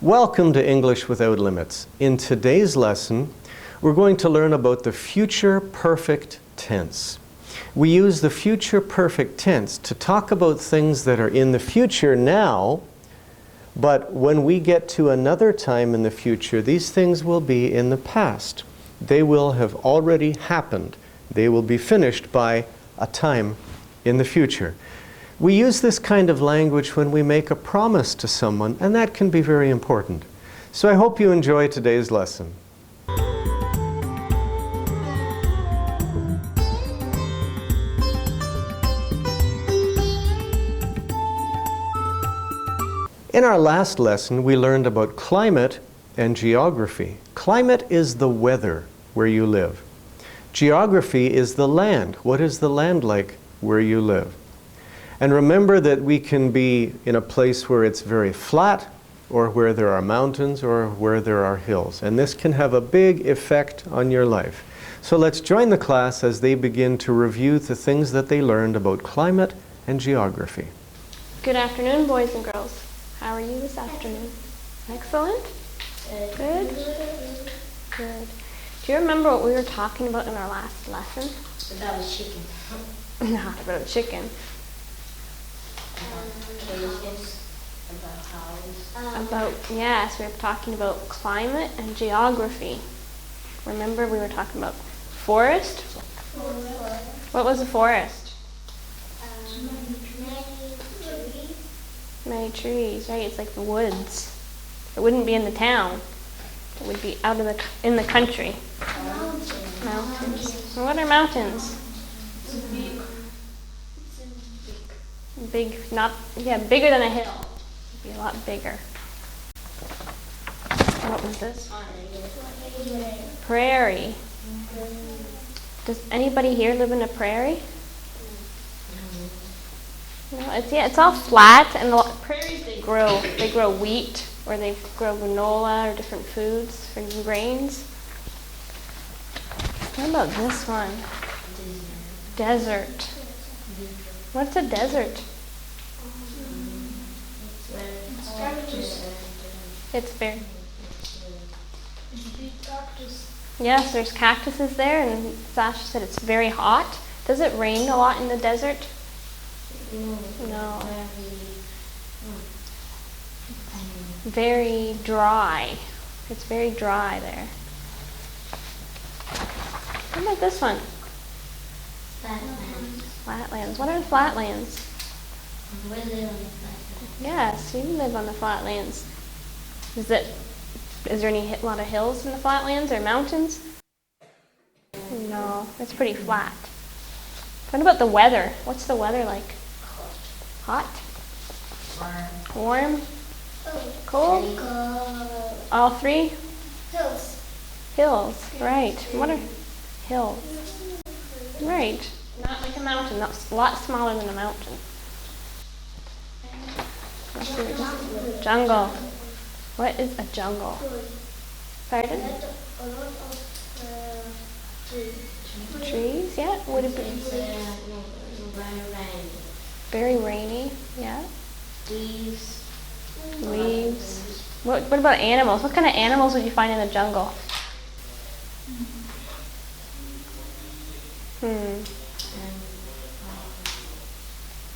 Welcome to English Without Limits. In today's lesson, we're going to learn about the future perfect tense. We use the future perfect tense to talk about things that are in the future now, but when we get to another time in the future, these things will be in the past. They will have already happened. They will be finished by a time in the future. We use this kind of language when we make a promise to someone, and that can be very important. So I hope you enjoy today's lesson. In our last lesson, we learned about climate and geography. Climate is the weather where you live. Geography is the land. What is the land like where you live? And remember that we can be in a place where it's very flat, or where there are mountains, or where there are hills. And this can have a big effect on your life. So let's join the class as they begin to review the things that they learned about climate and geography. Good afternoon, boys and girls. How are you this afternoon? Excellent? Good? Good. Do you remember what we were talking about in our last lesson? About a chicken. Not about a chicken. Yes, we were talking about climate and geography. Remember we were talking about forest? What was a forest? Many trees, right? It's like the woods. It wouldn't be in the town. It would be out in the country. Mountains. What are mountains? Bigger than a hill. It'd be a lot bigger. What was this? Prairie. Does anybody here live in a prairie? No, it's all flat, and prairies they grow wheat, or they grow granola or different foods or grains. What about this one? Desert. What's a desert? It's very. Yes, there's cactuses there, and Sasha said it's very hot. Does it rain a lot in the desert? No. Very dry. It's very dry there. What about this one? Flatlands. What are flatlands? Yes, you live on the flatlands. Is there a lot of hills in the flatlands or mountains? No, it's pretty flat. What about the weather? What's the weather like? Hot? Warm? Cold? All three? Hills, right. What are hills? Right. Not like a mountain. That's a lot smaller than a mountain. Jungle. What is a jungle? Pardon? Trees, yeah. Would it be very rainy? Yeah. Leaves. What about animals? What kind of animals would you find in the jungle?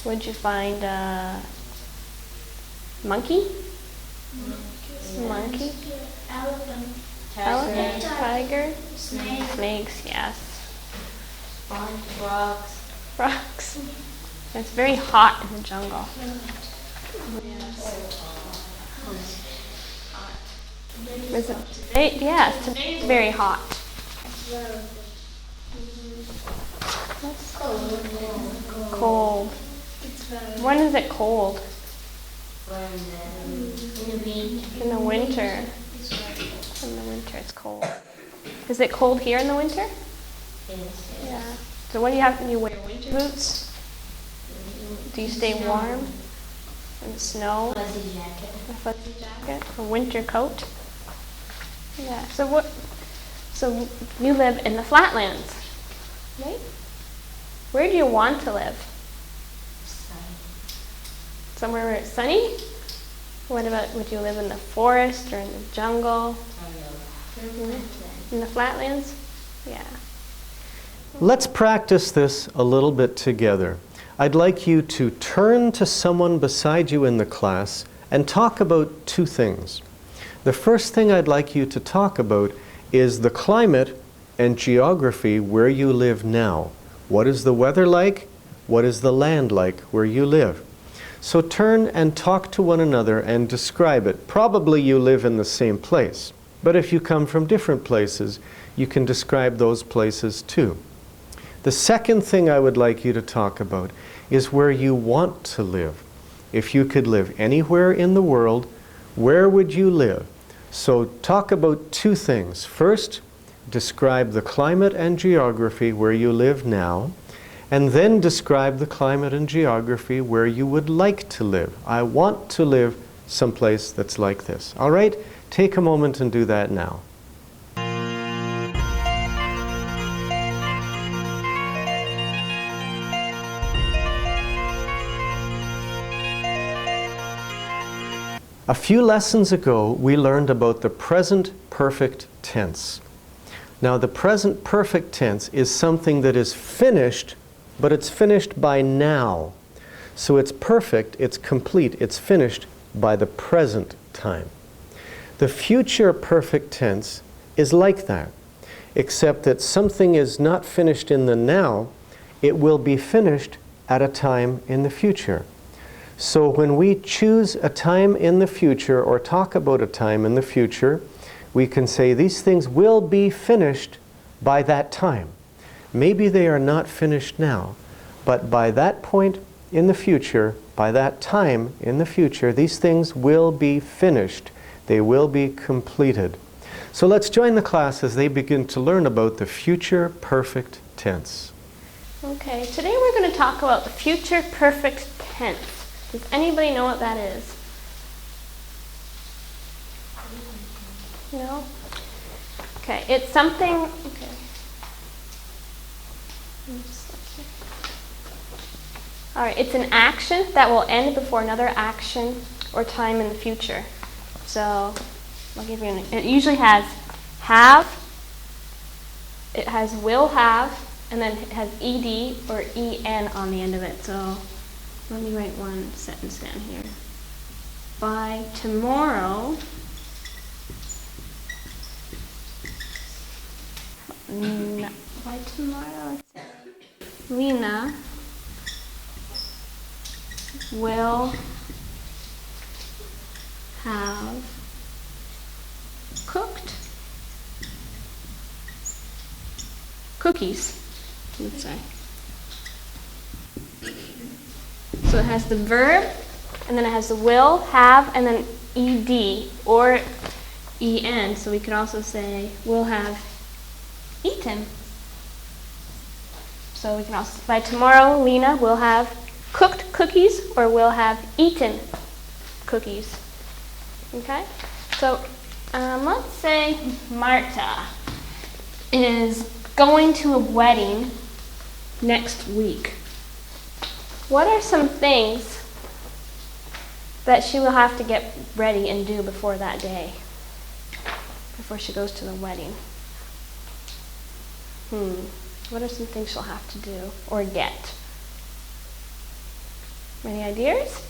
Would you find a monkey? Monkey? Elephant, tiger? Snakes, yes. Frogs. It's very hot in the jungle. Is it today? Yes, today is very hot. Cold. When is it cold? In the winter. In the winter it's cold. Is it cold here in the winter? Yes. Yeah. So what do you have? You wear winter boots? Do you stay warm in the snow? A fuzzy jacket. A winter coat. Yeah. So you live in the flatlands, right? Where do you want to live? Somewhere where it's sunny? What about, would you live in the forest or in the jungle? In the flatlands? Yeah. Let's practice this a little bit together. I'd like you to turn to someone beside you in the class and talk about two things. The first thing I'd like you to talk about is the climate and geography where you live now. What is the weather like? What is the land like where you live? So turn and talk to one another and describe it. Probably you live in the same place, but if you come from different places, you can describe those places too. The second thing I would like you to talk about is where you want to live. If you could live anywhere in the world, where would you live? So talk about two things. First, describe the climate and geography where you live now, and then describe the climate and geography where you would like to live. I want to live someplace that's like this. All right? Take a moment and do that now. A few lessons ago, we learned about the present perfect tense. Now, the present perfect tense is something that is finished, but it's finished by now. So it's perfect, it's complete, it's finished by the present time. The future perfect tense is like that, except that something is not finished in the now, it will be finished at a time in the future. So when we choose a time in the future or talk about a time in the future, we can say these things will be finished by that time. Maybe they are not finished now, but by that point in the future, by that time in the future, these things will be finished. They will be completed. So let's join the class as they begin to learn about the future perfect tense. Okay, today we're going to talk about the future perfect tense. Does anybody know what that is? No? Okay, it's something, okay. All right, it's an action that will end before another action or time in the future. So, I'll give you it usually has have, it has will have, and then it has ed or en on the end of it. So, let me write one sentence down here. By tomorrow, let's say, Lena will have cooked cookies, let's say. So it has the verb, and then it has the will, have, and then ed or en. So we could also say will have eaten. So we can also, by tomorrow, Lena will have cooked cookies or will have eaten cookies. Okay? So let's say Marta is going to a wedding next week. What are some things that she will have to get ready and do before that day? Before she goes to the wedding? What are some things she'll have to do or get? Any ideas?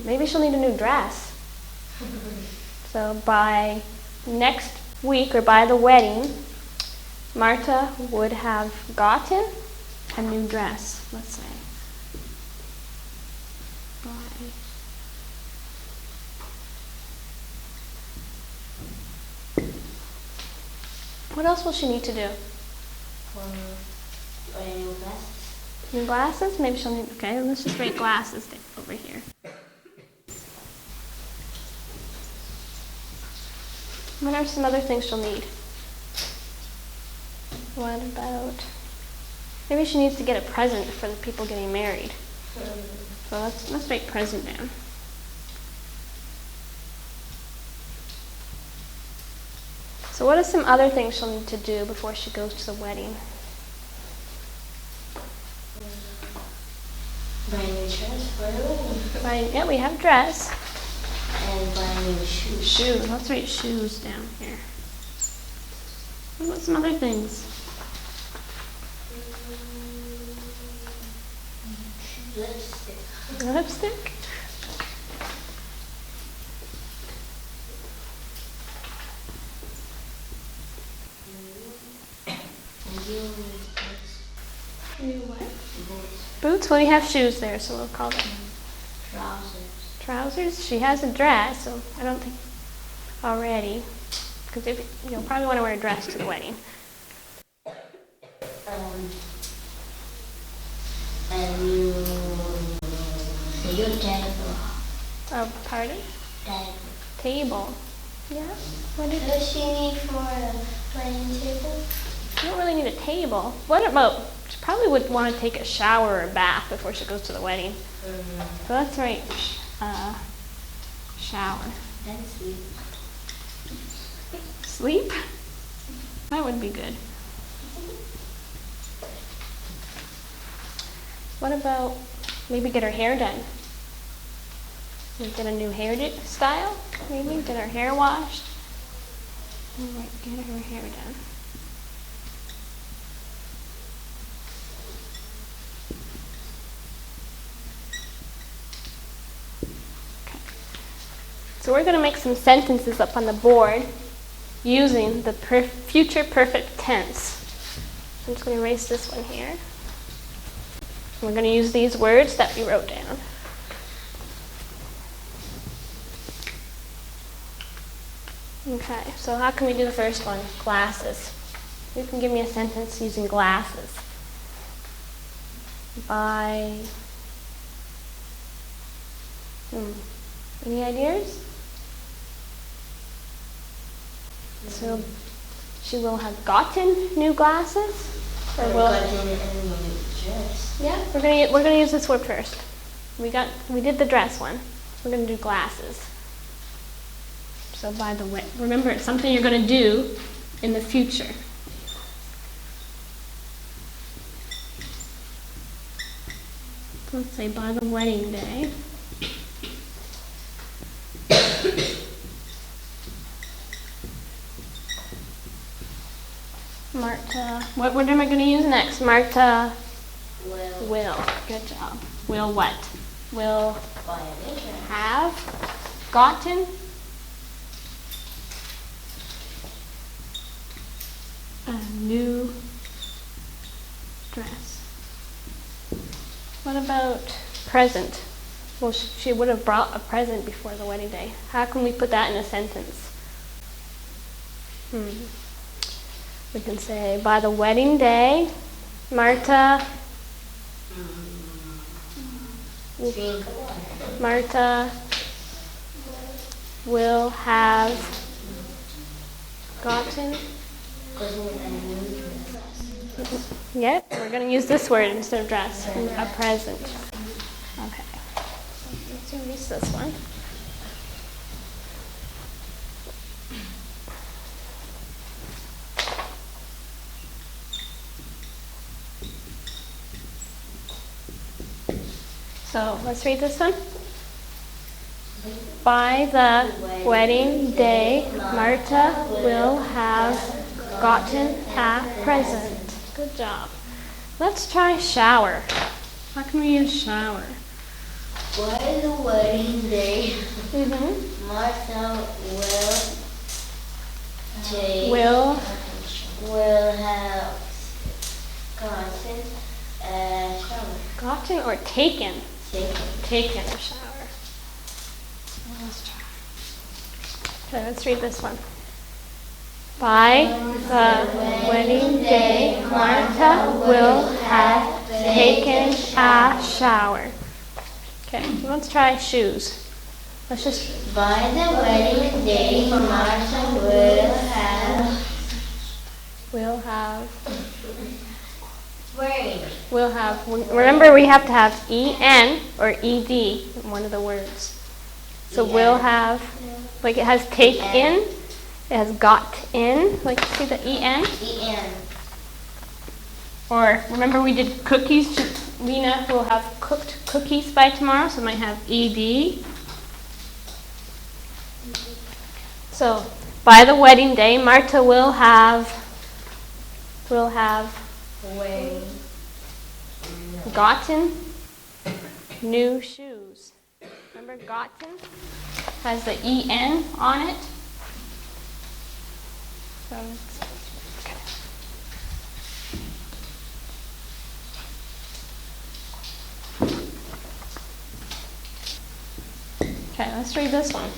Maybe she'll need a new dress. So by next week or by the wedding, Marta would have gotten a new dress, let's say. What else will she need to do? New glasses. New glasses? Maybe she'll need, okay, let's just write glasses over here. What are some other things she'll need? What about, maybe she needs to get a present for the people getting married. So let's write present down. So what are some other things she'll need to do before she goes to the wedding? Buy new dress for the wedding. Yeah, we have dress. And buy new shoes. Shoes. Let's write shoes down here. What about some other things? Lipstick. Lipstick. New what? Boots. Well, we have shoes there, so we'll call them Trousers. trousers. She has a dress, so I don't think already, because you'll probably want to wear a dress to the wedding. And new table. Oh, pardon? Table. Table. Yeah. What do you Does she need for a wedding table? You don't really need a table. What about? She probably would want to take a shower or a bath before she goes to the wedding. So let's write shower. And sleep. Sleep? That would be good. What about maybe get her hair done? Get a new style, maybe? Get her hair washed? All right, get her hair done. Okay. So we're going to make some sentences up on the board using the future perfect tense. I'm just going to erase this one here. We're going to use these words that we wrote down. Okay, so how can we do the first one? Glasses. You can give me a sentence using glasses. By... Any ideas? So she will have gotten new glasses? Or will... Yeah, we're gonna use this word first. We did the dress one. We're gonna do glasses. So by the way, remember it's something you're gonna do in the future. Let's say by the wedding day. Marta, what word am I gonna use next? Marta. Will. Good job. Will what? Will have gotten a new dress. What about present? Well, she would have brought a present before the wedding day. How can we put that in a sentence? We can say, by the wedding day, Marta will have gotten. Yep, we're going to use this word instead of dress, a present. Okay, let's erase this one. So let's read this one. By the wedding day, Marta will have gotten a present. Good job. Let's try shower. How can we use shower? By the wedding day, Martha will have gotten a shower. Gotten or taken? Taken a shower. Let's try. Okay, let's read this one. By the wedding day, Martha will have taken a shower. Okay, let's try shoes. Let's just... By the wedding day, Martha will have, remember we have to have en or ed in one of the words. So will have, like it has take in, it has got in, like see the en? En. Or remember we did cookies Lena will have cooked cookies by tomorrow, so I might have ed. So by the wedding day, Marta will have gotten new shoes. Remember, gotten has the en on it. So okay, let's read this one.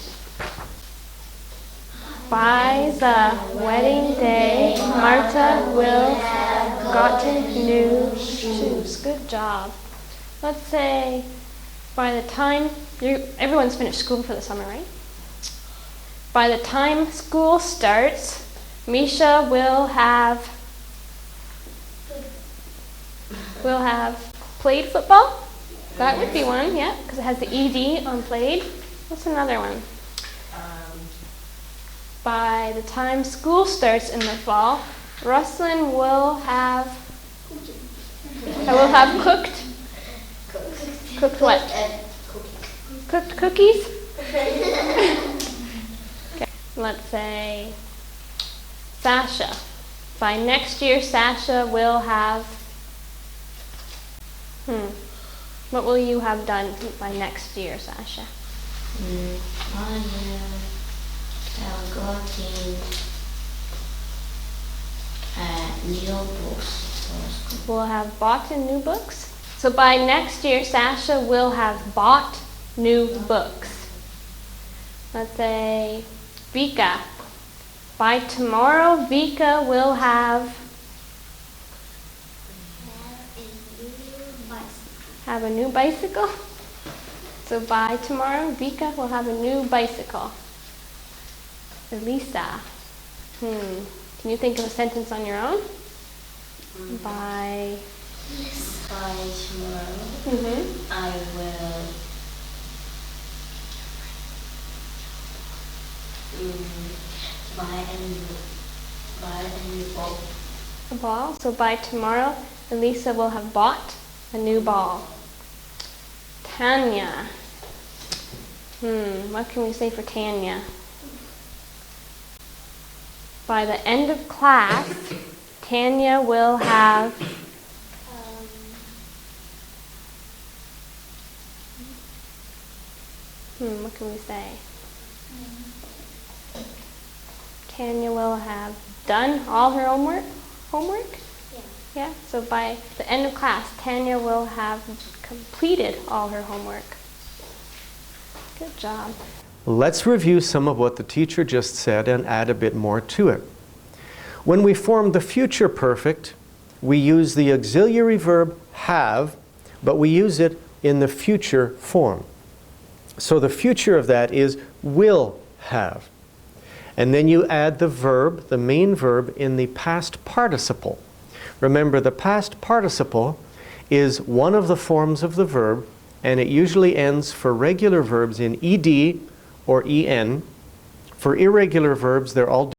By the wedding day, Marta will have gotten new shoes. Good job. Let's say by the time everyone's finished school for the summer, right? By the time school starts, Misha will have played football. That would be one, yeah, because it has the ed on played. What's another one? By the time school starts in the fall, Ruslan will have cooked what? Cooked cookies? Okay. Let's say Sasha. By next year, Sasha will have what will you have done by next year, Sasha? I have gotten new books. Will have bought new books. So by next year, Sasha will have bought new books. Let's say Vika. By tomorrow, Vika will have a new bicycle. So by tomorrow, Vika will have a new bicycle. Elisa. Can you think of a sentence on your own? By tomorrow, I will buy a new ball. A ball. So by tomorrow, Elisa will have bought a new ball. Tanya. What can we say for Tanya? By the end of class, Tanya will have what can we say? Tanya will have done all her homework? Yeah, so by the end of class, Tanya will have completed all her homework. Good job. Let's review some of what the teacher just said and add a bit more to it. When we form the future perfect, we use the auxiliary verb have, but we use it in the future form. So the future of that is will have. And then you add the verb, the main verb, in the past participle. Remember, the past participle is one of the forms of the verb, and it usually ends for regular verbs in ed or en. For irregular verbs, they're all